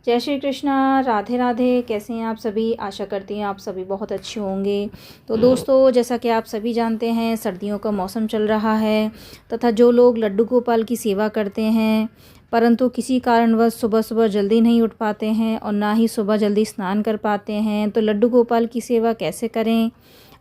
जय श्री कृष्णा, राधे राधे। कैसे हैं आप सभी? आशा करती हैं आप सभी बहुत अच्छे होंगे। तो दोस्तों, जैसा कि आप सभी जानते हैं, सर्दियों का मौसम चल रहा है तथा जो लोग लड्डू गोपाल की सेवा करते हैं परंतु किसी कारणवश सुबह सुबह जल्दी नहीं उठ पाते हैं और ना ही सुबह जल्दी स्नान कर पाते हैं, तो लड्डू गोपाल की सेवा कैसे करें?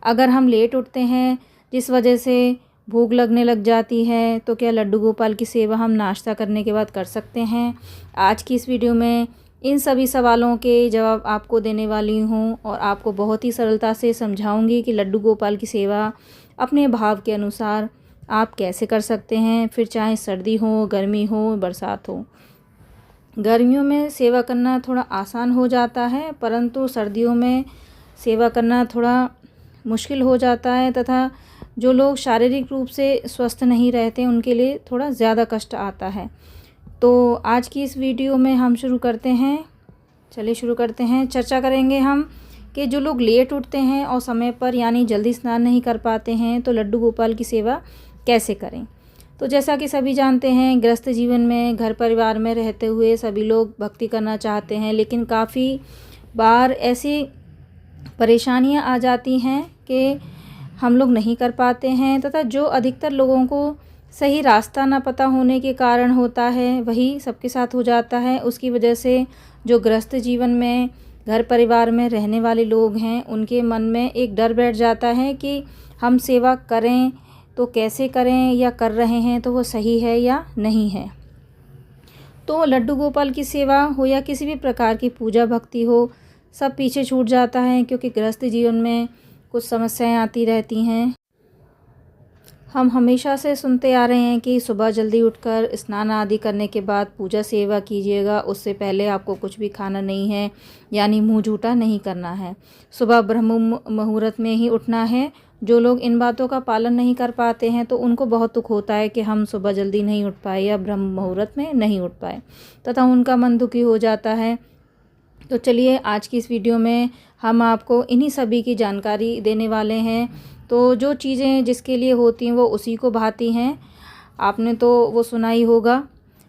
अगर हम लेट उठते हैं जिस वजह से भूख लगने लग जाती है, तो क्या लड्डू गोपाल की सेवा हम नाश्ता करने के बाद कर सकते हैं? आज की इस वीडियो में इन सभी सवालों के जवाब आपको देने वाली हूँ और आपको बहुत ही सरलता से समझाऊंगी कि लड्डू गोपाल की सेवा अपने भाव के अनुसार आप कैसे कर सकते हैं, फिर चाहे सर्दी हो, गर्मी हो, बरसात हो। गर्मियों में सेवा करना थोड़ा आसान हो जाता है, परंतु सर्दियों में सेवा करना थोड़ा मुश्किल हो जाता है तथा जो लोग शारीरिक रूप से स्वस्थ नहीं रहते उनके लिए थोड़ा ज़्यादा कष्ट आता है। तो आज की इस वीडियो में हम शुरू करते हैं। चलिए शुरू करते हैं। चर्चा करेंगे हम कि जो लोग लेट उठते हैं और समय पर यानी जल्दी स्नान नहीं कर पाते हैं, तो लड्डू गोपाल की सेवा कैसे करें। तो जैसा कि सभी जानते हैं, गृहस्थ जीवन में घर परिवार में रहते हुए सभी लोग भक्ति करना चाहते हैं, लेकिन काफ़ी बार ऐसी परेशानियां आ जाती हैं कि हम लोग नहीं कर पाते हैं तथा जो अधिकतर लोगों को सही रास्ता ना पता होने के कारण होता है, वही सबके साथ हो जाता है। उसकी वजह से जो गृहस्थ जीवन में घर परिवार में रहने वाले लोग हैं, उनके मन में एक डर बैठ जाता है कि हम सेवा करें तो कैसे करें, या कर रहे हैं तो वो सही है या नहीं है। तो लड्डू गोपाल की सेवा हो या किसी भी प्रकार की पूजा भक्ति हो, सब पीछे छूट जाता है, क्योंकि गृहस्थ जीवन में कुछ समस्याएं आती रहती हैं। हम हमेशा से सुनते आ रहे हैं कि सुबह जल्दी उठकर स्नान आदि करने के बाद पूजा सेवा कीजिएगा, उससे पहले आपको कुछ भी खाना नहीं है, यानी मुंह झूठा नहीं करना है। सुबह ब्रह्म मुहूर्त में ही उठना है। जो लोग इन बातों का पालन नहीं कर पाते हैं तो उनको बहुत दुख होता है कि हम सुबह जल्दी नहीं उठ पाए या ब्रह्म मुहूर्त में नहीं उठ पाए, तथा उनका मन दुखी हो जाता है। तो चलिए आज की इस वीडियो में हम आपको इन्हीं सभी की जानकारी देने वाले हैं। तो जो चीज़ें जिसके लिए होती हैं वो उसी को भाती हैं। आपने तो वो सुना ही होगा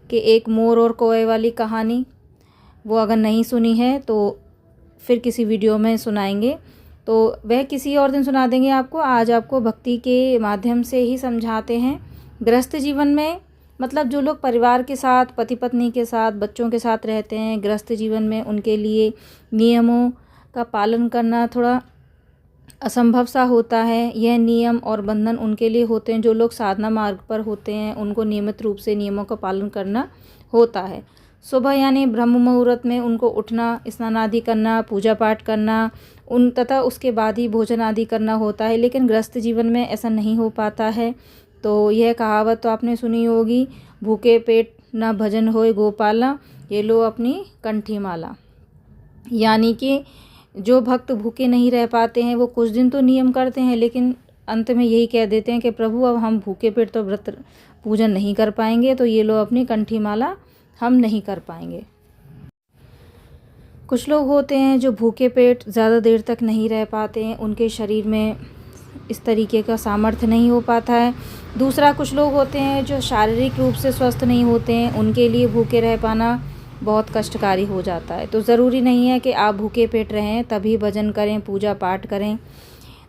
कि एक मोर और कौवे वाली कहानी, वो अगर नहीं सुनी है तो फिर किसी वीडियो में सुनाएंगे, तो वह किसी और दिन सुना देंगे आपको। आज आपको भक्ति के माध्यम से ही समझाते हैं। गृहस्थ जीवन में मतलब जो लोग परिवार के साथ, पति पत्नी के साथ, बच्चों के साथ रहते हैं गृहस्थ जीवन में, उनके लिए नियमों का पालन करना थोड़ा असंभव सा होता है। यह नियम और बंधन उनके लिए होते हैं जो लोग साधना मार्ग पर होते हैं, उनको नियमित रूप से नियमों का पालन करना होता है। सुबह यानी ब्रह्म मुहूर्त में उनको उठना, स्नान आदि करना, पूजा पाठ करना तथा उसके बाद ही भोजन आदि करना होता है। लेकिन गृहस्थ जीवन में ऐसा नहीं हो पाता है। तो यह कहावत तो आपने सुनी होगी, भूखे पेट न भजन होए गोपाला, ये लो अपनी कंठी माला। यानी कि जो भक्त भूखे नहीं रह पाते हैं वो कुछ दिन तो नियम करते हैं, लेकिन अंत में यही कह देते हैं कि प्रभु अब हम भूखे पेट तो व्रत पूजन नहीं कर पाएंगे, तो ये लो अपनी कंठी माला, हम नहीं कर पाएंगे। कुछ लोग होते हैं जो भूखे पेट ज़्यादा देर तक नहीं रह पाते हैं, उनके शरीर में इस तरीके का सामर्थ्य नहीं हो पाता है। दूसरा, कुछ लोग होते हैं जो शारीरिक रूप से स्वस्थ नहीं होते हैं, उनके लिए भूखे रह पाना बहुत कष्टकारी हो जाता है। तो ज़रूरी नहीं है कि आप भूखे पेट रहें तभी भजन करें, पूजा पाठ करें।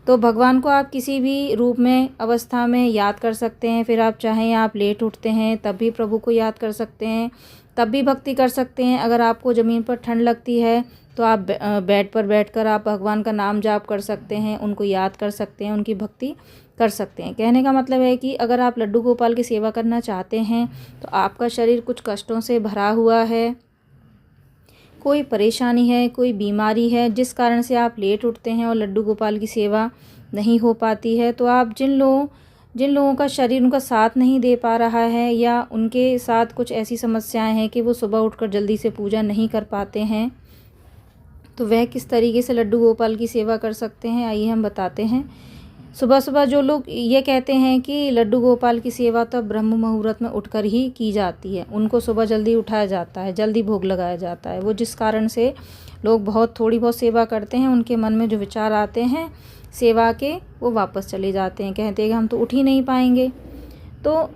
तो भगवान को आप किसी भी रूप में, अवस्था में याद कर सकते हैं। फिर आप चाहें आप लेट उठते हैं तब भी प्रभु को याद कर सकते हैं, तब भी भक्ति कर सकते हैं। अगर आपको ज़मीन पर ठंड लगती है तो आप बेड पर बैठकर आप भगवान का नाम जाप कर सकते हैं, उनको याद कर सकते हैं, उनकी भक्ति कर सकते हैं। कहने का मतलब है कि अगर आप लड्डू गोपाल की सेवा करना चाहते हैं तो आपका शरीर कुछ कष्टों से भरा हुआ है, कोई परेशानी है, कोई बीमारी है जिस कारण से आप लेट उठते हैं और लड्डू गोपाल की सेवा नहीं हो पाती है, तो आप जिन लोगों का शरीर उनका साथ नहीं दे पा रहा है या उनके साथ कुछ ऐसी समस्याएं हैं कि वो सुबह उठकर जल्दी से पूजा नहीं कर पाते हैं, तो वह किस तरीके से लड्डू गोपाल की सेवा कर सकते हैं, आइए हम बताते हैं। सुबह सुबह जो लोग ये कहते हैं कि लड्डू गोपाल की सेवा तो ब्रह्म मुहूर्त में उठकर ही की जाती है, उनको सुबह जल्दी उठाया जाता है, जल्दी भोग लगाया जाता है, वो जिस कारण से लोग थोड़ी बहुत सेवा करते हैं, उनके मन में जो विचार आते हैं सेवा के, वो वापस चले जाते हैं, कहते हैं कि हम तो उठ ही नहीं पाएंगे। तो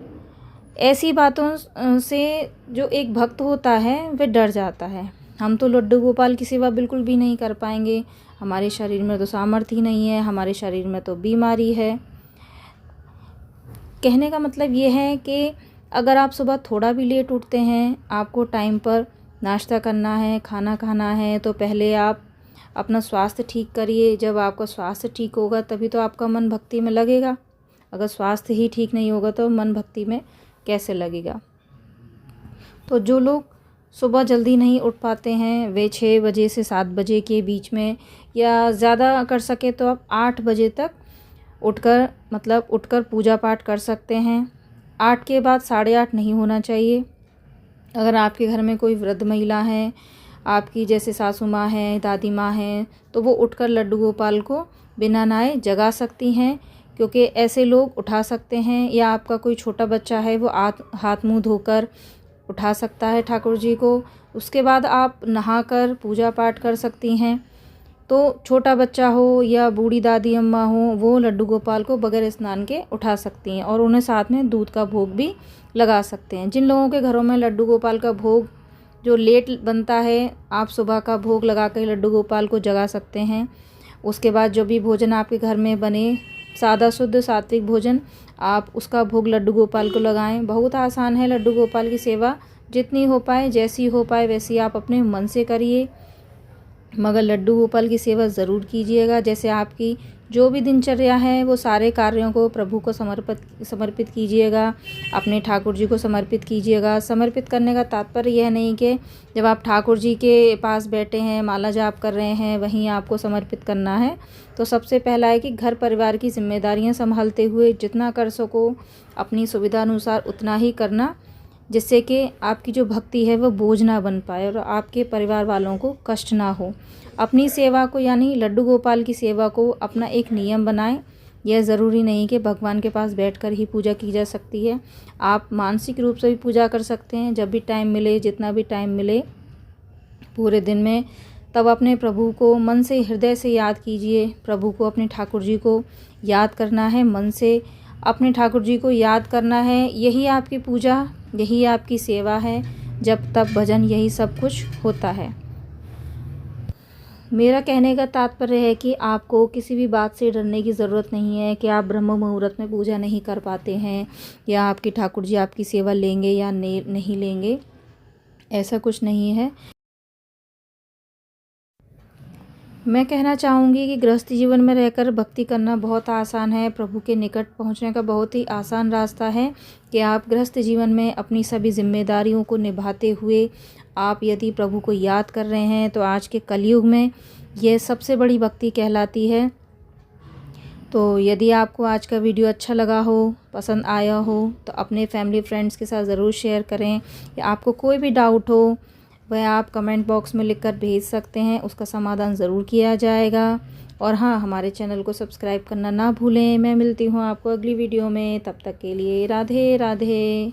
ऐसी बातों से जो एक भक्त होता है वह डर जाता है। हम तो लड्डू गोपाल की सेवा बिल्कुल भी नहीं कर पाएंगे। हमारे शरीर में तो सामर्थ्य ही नहीं है, हमारे शरीर में तो बीमारी है। कहने का मतलब ये है कि अगर आप सुबह थोड़ा भी लेट उठते हैं, आपको टाइम पर नाश्ता करना है, खाना खाना है, तो पहले आप अपना स्वास्थ्य ठीक करिए। जब आपका स्वास्थ्य ठीक होगा तभी तो आपका मन भक्ति में लगेगा। अगर स्वास्थ्य ही ठीक नहीं होगा तो मन भक्ति में कैसे लगेगा। तो जो लोग सुबह जल्दी नहीं उठ पाते हैं, वे 6 बजे से 7 बजे के बीच में, या ज़्यादा कर सके तो आप 8 बजे तक उठकर पूजा पाठ कर सकते हैं। 8 के बाद 8:30 नहीं होना चाहिए। अगर आपके घर में कोई वृद्ध महिला है, आपकी जैसे सासू माँ हैं, दादी माँ हैं, तो वो उठकर लड्डू गोपाल को बिना नहाए जगा सकती हैं, क्योंकि ऐसे लोग उठा सकते हैं। या आपका कोई छोटा बच्चा है, वो हाथ मुंह धोकर उठा सकता है ठाकुर जी को। उसके बाद आप नहाकर पूजा पाठ कर सकती हैं। तो छोटा बच्चा हो या बूढ़ी दादी अम्मा हो, वो लड्डू गोपाल को बगैर स्नान के उठा सकती हैं और उन्हें साथ में दूध का भोग भी लगा सकते हैं। जिन लोगों के घरों में लड्डू गोपाल का भोग जो लेट बनता है, आप सुबह का भोग लगा कर लड्डू गोपाल को जगा सकते हैं। उसके बाद जो भी भोजन आपके घर में बने, सादा शुद्ध सात्विक भोजन, आप उसका भोग लड्डू गोपाल को लगाएं। बहुत आसान है लड्डू गोपाल की सेवा। जितनी हो पाए, जैसी हो पाए वैसी आप अपने मन से करिए, मगर लड्डू गोपाल की सेवा ज़रूर कीजिएगा। जैसे आपकी जो भी दिनचर्या है, वो सारे कार्यों को प्रभु को समर्पित कीजिएगा, अपने ठाकुर जी को समर्पित कीजिएगा। समर्पित करने का तात्पर्य यह नहीं कि जब आप ठाकुर जी के पास बैठे हैं, माला जाप कर रहे हैं, वहीं आपको समर्पित करना है। तो सबसे पहला है कि घर परिवार की जिम्मेदारियां संभालते हुए जितना कर सको अपनी सुविधा अनुसार उतना ही करना, जिससे कि आपकी जो भक्ति है वो बोझ ना बन पाए और आपके परिवार वालों को कष्ट ना हो। अपनी सेवा को, यानी लड्डू गोपाल की सेवा को अपना एक नियम बनाएं। यह ज़रूरी नहीं कि भगवान के पास बैठकर ही पूजा की जा सकती है। आप मानसिक रूप से भी पूजा कर सकते हैं। जब भी टाइम मिले, जितना भी टाइम मिले पूरे दिन में, तब अपने प्रभु को मन से, हृदय से याद कीजिए। प्रभु को, अपने ठाकुर जी को याद करना है, मन से अपने ठाकुर जी को याद करना है। यही आपकी पूजा, यही आपकी सेवा है। जब तब भजन, यही सब कुछ होता है। मेरा कहने का तात्पर्य है कि आपको किसी भी बात से डरने की ज़रूरत नहीं है कि आप ब्रह्म मुहूर्त में पूजा नहीं कर पाते हैं, या आपके ठाकुर जी आपकी सेवा लेंगे या नहीं लेंगे। ऐसा कुछ नहीं है। मैं कहना चाहूँगी कि गृहस्थी जीवन में रहकर भक्ति करना बहुत आसान है। प्रभु के निकट पहुँचने का बहुत ही आसान रास्ता है कि आप गृहस्थ जीवन में अपनी सभी जिम्मेदारियों को निभाते हुए आप यदि प्रभु को याद कर रहे हैं, तो आज के कलयुग में यह सबसे बड़ी भक्ति कहलाती है। तो यदि आपको आज का वीडियो अच्छा लगा हो, पसंद आया हो, तो अपने फैमिली फ्रेंड्स के साथ ज़रूर शेयर करें। या आपको कोई भी डाउट हो, वह आप कमेंट बॉक्स में लिखकर भेज सकते हैं, उसका समाधान ज़रूर किया जाएगा। और हाँ, हमारे चैनल को सब्सक्राइब करना ना भूलें। मैं मिलती हूँ आपको अगली वीडियो में, तब तक के लिए राधे राधे।